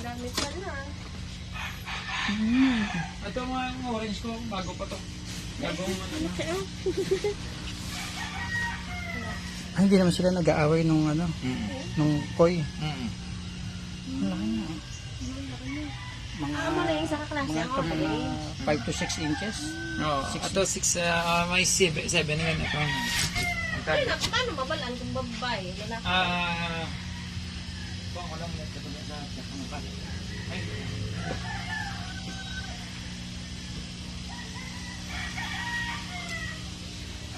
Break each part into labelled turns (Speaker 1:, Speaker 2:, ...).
Speaker 1: Ang dami pa na.
Speaker 2: Ito mga orange ko, bago pa to. Bagong ano na.
Speaker 3: Ay, hindi naman sila nag-aaway nung ano, nung koi. Malaki na. Mga,
Speaker 1: Malaking sa kaklase
Speaker 3: mga,
Speaker 1: ako.
Speaker 3: ito, mga 5 to 6 inches.
Speaker 2: Oo. Ito 6, may 7 na ganito.
Speaker 1: Ay, naku, paano mabalaan kung babae? Lalaki.
Speaker 2: Kung ako lang ito sa kamukha. Ay.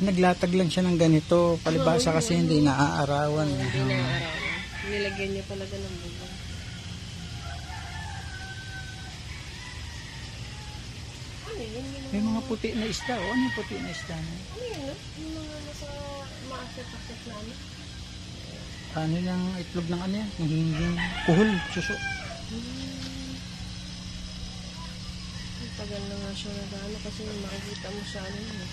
Speaker 3: Naglatag lang siya ng ganito. Palibasa kasi hindi naaarawan.
Speaker 1: Hindi na araw. Nilagyan niya talaga ng bubong. Ano yun?
Speaker 3: May mga puti na isda. O, ano yung puti na isda na?
Speaker 1: Ano yun? Yung mga nasa maakit-akit namin.
Speaker 3: Ano yung itlog ng ano yan? Yung kuhol, suso.
Speaker 1: Ang tagal na nga siya nagano kasi makikita mo siya ano yun.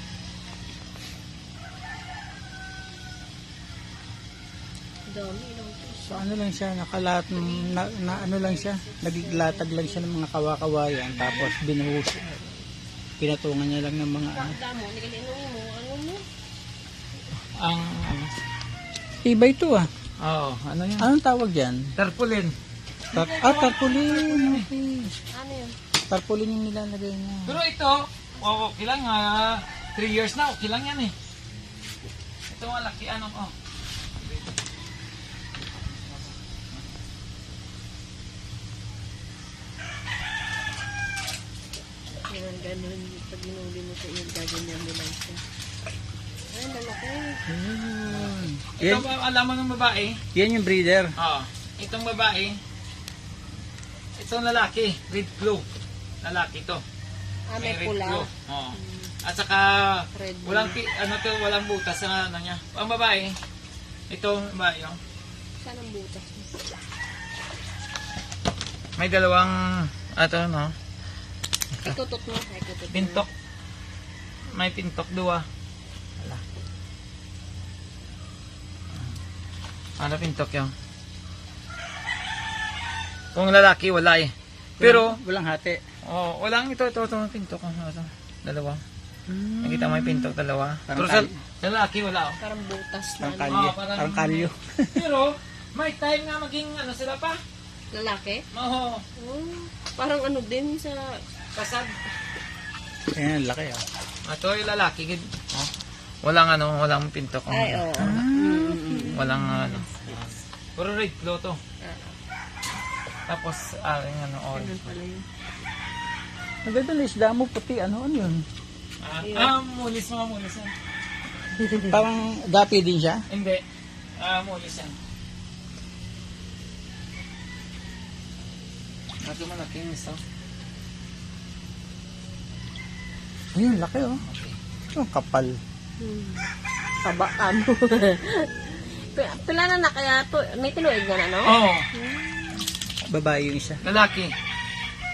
Speaker 1: Dami lang ito.
Speaker 3: So ano lang siya, nakalat, na ano lang siya, naglatag lang siya ng mga kawakawayan, tapos binuhos, pinatungan niya lang ng mga ano.
Speaker 1: Pakda mo, nigalinoy mo, ano mo?
Speaker 2: Ang ano?
Speaker 3: Iba ito ah.
Speaker 2: Oo, ano yan?
Speaker 3: Anong tawag yan?
Speaker 2: Tarpaulin.
Speaker 3: Tarpaulin. Okay.
Speaker 1: Ano yun?
Speaker 3: Tarpaulin yung nilalagay niya.
Speaker 2: Pero ito, okay lang, 3 years na, okay lang yan eh. Ito malaki, ano, oh.
Speaker 1: Yan, ganun. Pag inuli mo sa iyo, gaganyan mo lang siya. Ay, lalaki.
Speaker 2: Ito
Speaker 3: Yan,
Speaker 2: ba alaman ng babae?
Speaker 3: yan yung breeder.
Speaker 2: Oo. Itong babae, itong lalaki, red glow. Lalaki to.
Speaker 1: Ah, may
Speaker 2: red
Speaker 1: pula.
Speaker 2: glow. Oo. At saka,
Speaker 1: Red
Speaker 2: walang, walang butas sa ano niya. Ang babae, itong babae, oh.
Speaker 1: Saan ang butas mo?
Speaker 2: May dalawang, no?
Speaker 1: Ikutot mo. Ikutot mo.
Speaker 2: Pintok. May pintok dua. Wala. Ano pintok yun? Kung lalaki, wala eh. Pero,
Speaker 3: walang hati.
Speaker 2: oh, walang ito pintok. Ito, dalawa. Nakita mo yung pintok, dalawa.
Speaker 3: Parang
Speaker 2: Pero sa lalaki, wala oh.
Speaker 1: Parang butas na.
Speaker 3: Parang kalyo. Parang kalyo.
Speaker 2: Pero, may time nga maging ano sila pa.
Speaker 1: Lalaki?
Speaker 2: Oo.
Speaker 1: Oh, parang ano din sa...
Speaker 2: Kasad.
Speaker 3: Ayan, laki ah.
Speaker 2: Ito yung lalaki. Oh. Walang walang pintok. Oh.
Speaker 1: Ay, oo.
Speaker 2: Walang puro red glow to. Tapos, yung orange.
Speaker 1: Ganun pala yun.
Speaker 3: Ang ganda na isda mo, puti. Ano yun?
Speaker 2: Mulis mga mulis yan.
Speaker 3: Parang gapi din siya.
Speaker 2: Hindi. Mulis yan. Ito malaking isa.
Speaker 3: Ayun, laki oh. Ang kapal.
Speaker 1: Taba ano. Pila na kaya to. May tinuig na no?
Speaker 2: Oo.
Speaker 3: Babae yung isa.
Speaker 2: Lalaki.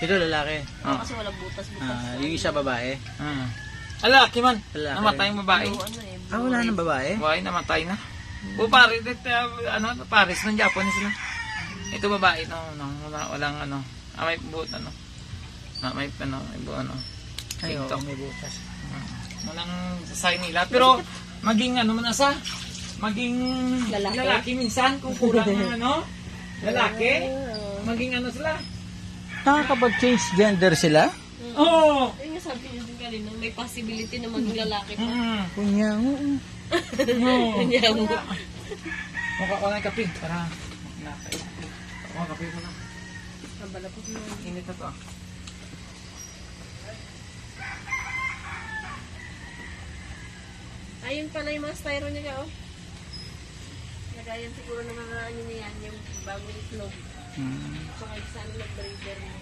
Speaker 3: Ito lalaki.
Speaker 2: Oh.
Speaker 1: Kasi walang butas-butas.
Speaker 3: Yung isa babae.
Speaker 2: Lalaki man.
Speaker 3: Lalaki.
Speaker 2: Namatay yung babae.
Speaker 1: Ano eh.
Speaker 3: Wala nang babae.
Speaker 2: Babae namatay na. O Paris, Paris ng Japanese sila. Ito babae walang may buot may buo
Speaker 3: Ay, oo,
Speaker 2: TikTok.
Speaker 3: may butas.
Speaker 2: Walang sign nila. Pero maging maging lalaki minsan kung kulang ng lalaki. Maging sila.
Speaker 3: Nakakapag-change gender sila?
Speaker 2: Oo.
Speaker 1: Ayun nga sabi niyo din kanina, may possibility na maging lalaki pa.
Speaker 3: Kunya,
Speaker 1: Kanya mo.
Speaker 2: Mukha ko na yung kape para nakay. Kape mo na.
Speaker 1: Ang balapos mo.
Speaker 2: Init na to.
Speaker 1: Ayun pala yung mga styro niya oh. Nagayan siguro ng mga ano niyan, yung bagong itlog. So kahit saan nag-breeder mo.